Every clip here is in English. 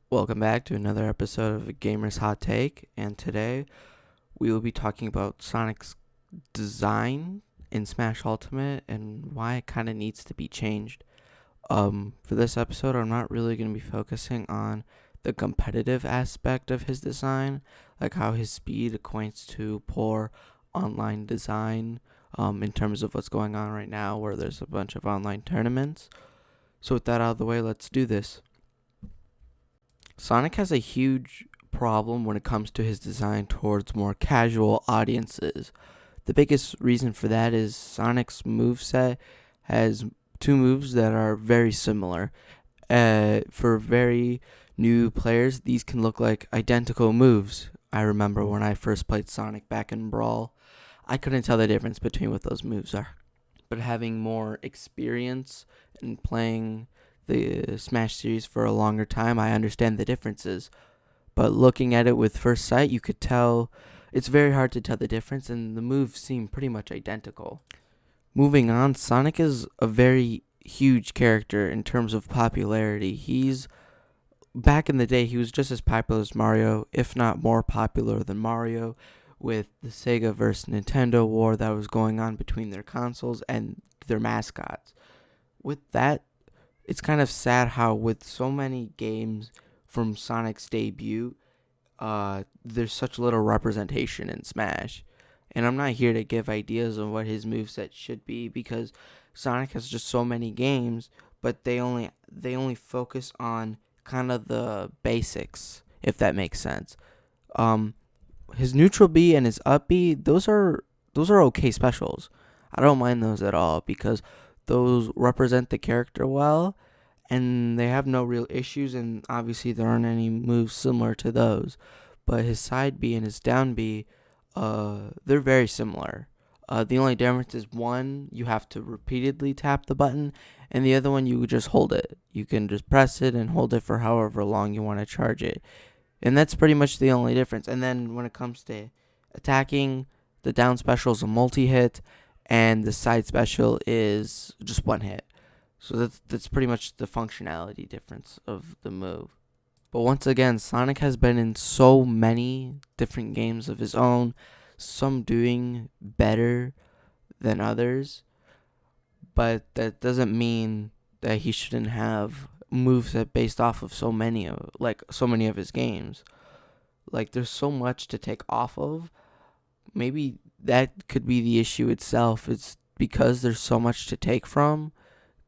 Welcome back to another episode of A Gamer's Hot Take, and today we will be talking about Sonic's design in Smash Ultimate and why it kind of needs to be changed. For this episode, I'm not really going to be focusing on the competitive aspect of his design, like how his speed equates to poor online design, in terms of what's going on right now, where there's a bunch of online tournaments. So with that out of the way, let's do this. Sonic has a huge problem when it comes to his design towards more casual audiences. The biggest reason for that is Sonic's moveset has two moves that are very similar. For very new players, these can look like identical moves. I remember when I first played Sonic back in Brawl, I couldn't tell the difference between what those moves are. But having more experience in playing the Smash series for a longer time, I understand the differences. But looking at it with first sight, you could tell it's very hard to tell the difference, and the moves seem pretty much identical. Moving on, Sonic is a very huge character in terms of popularity. Back in the day, he was just as popular as Mario, if not more popular than Mario, with the Sega versus Nintendo war that was going on between their consoles and their mascots. With that, it's kind of sad how with so many games from Sonic's debut, there's such little representation in Smash. And I'm not here to give ideas on what his moveset should be because Sonic has just so many games, but they only focus on kind of the basics, if that makes sense. Um, his neutral B and his up B, those are okay specials. I don't mind those at all because those represent the character well and they have no real issues, and obviously there aren't any moves similar to those. But his side B and his down B, they're very similar. The only difference is one, you have to repeatedly tap the button, and the other one, you just hold it. You can just press it and hold it for however long you want to charge it. And that's pretty much the only difference. And then when it comes to attacking, the down special is a multi-hit, and the side special is just one hit. So that's pretty much the functionality difference of the move. But once again, Sonic has been in so many different games of his own, some doing better than others, but that doesn't mean that he shouldn't have moves that based off of so many of his games. Like there's so much to take off of. Maybe that could be the issue itself. It's because there's so much to take from.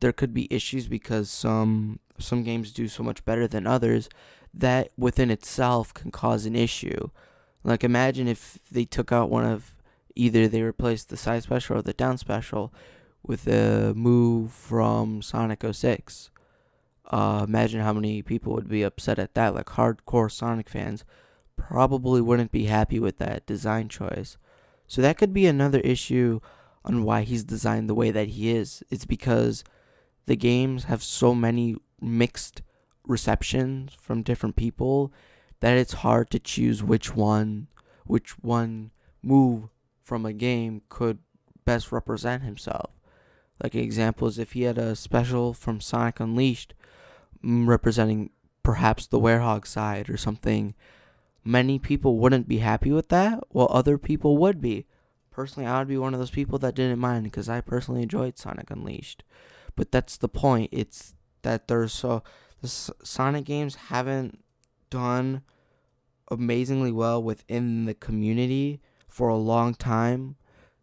There could be issues because some games do so much better than others that within itself can cause an issue. Like imagine if they took out one of either they replaced the side special or the down special with a move from Sonic 06. Imagine how many people would be upset at that. Like hardcore Sonic fans probably wouldn't be happy with that design choice. So that could be another issue on why he's designed the way that he is. It's because the games have so many mixed receptions from different people that it's hard to choose which one move from a game could best represent himself. Like an example is if he had a special from Sonic Unleashed representing perhaps the Werehog side or something, many people wouldn't be happy with that, while other people would be. Personally, I would be one of those people that didn't mind because I personally enjoyed Sonic Unleashed. But that's the point. It's that the Sonic games haven't done amazingly well within the community for a long time.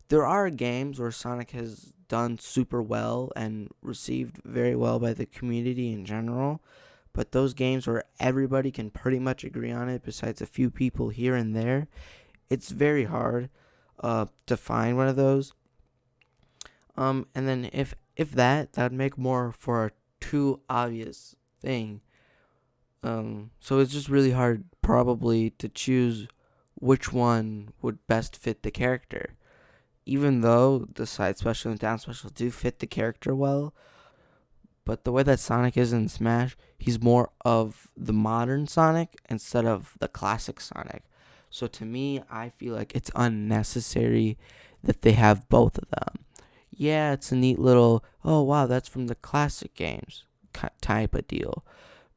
There are games where Sonic has done super well and received very well by the community in general, but those games where everybody can pretty much agree on it, besides a few people here and there, it's very hard to find one of those. And then if that would make more for a too obvious thing. So it's just really hard probably to choose which one would best fit the character. Even though the side special and down special do fit the character well, but the way that Sonic is in Smash, he's more of the modern Sonic instead of the classic Sonic. So to me, I feel like it's unnecessary that they have both of them. Yeah, it's a neat little, oh wow, that's from the classic games type of deal.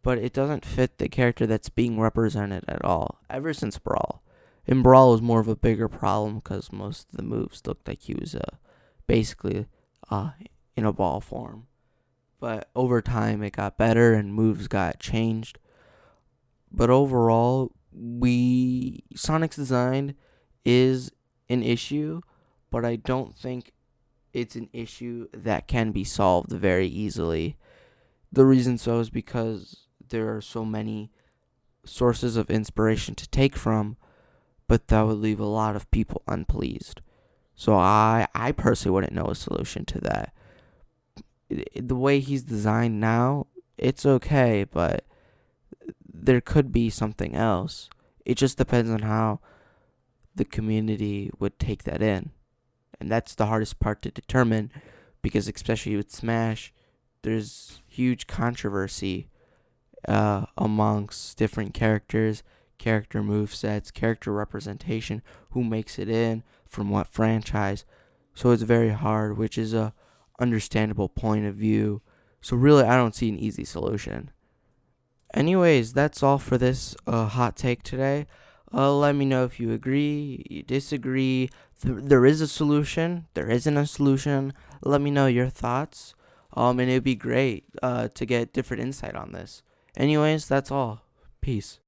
but it doesn't fit the character that's being represented at all. Ever since Brawl, in Brawl was more of a bigger problem because most of the moves looked like he was basically uh, in a ball form. But over time, it got better and moves got changed. But overall, Sonic's design is an issue, but I don't think it's an issue that can be solved very easily. The reason so is because there are so many sources of inspiration to take from, but that would leave a lot of people unpleased. So I personally wouldn't know a solution to that. The way he's designed now, it's okay, but there could be something else. It just depends on how the community would take that in. And that's the hardest part to determine because, especially with Smash, there's huge controversy amongst different characters, character movesets, character representation, who makes it in, from what franchise. So it's very hard, which is a understandable point of view. So really, I don't see an easy solution. Anyways, that's all for this hot take today. Let me know if you agree, you disagree. There is a solution. There isn't a solution. Let me know your thoughts. And it'd be great to get different insight on this. Anyways, that's all. Peace.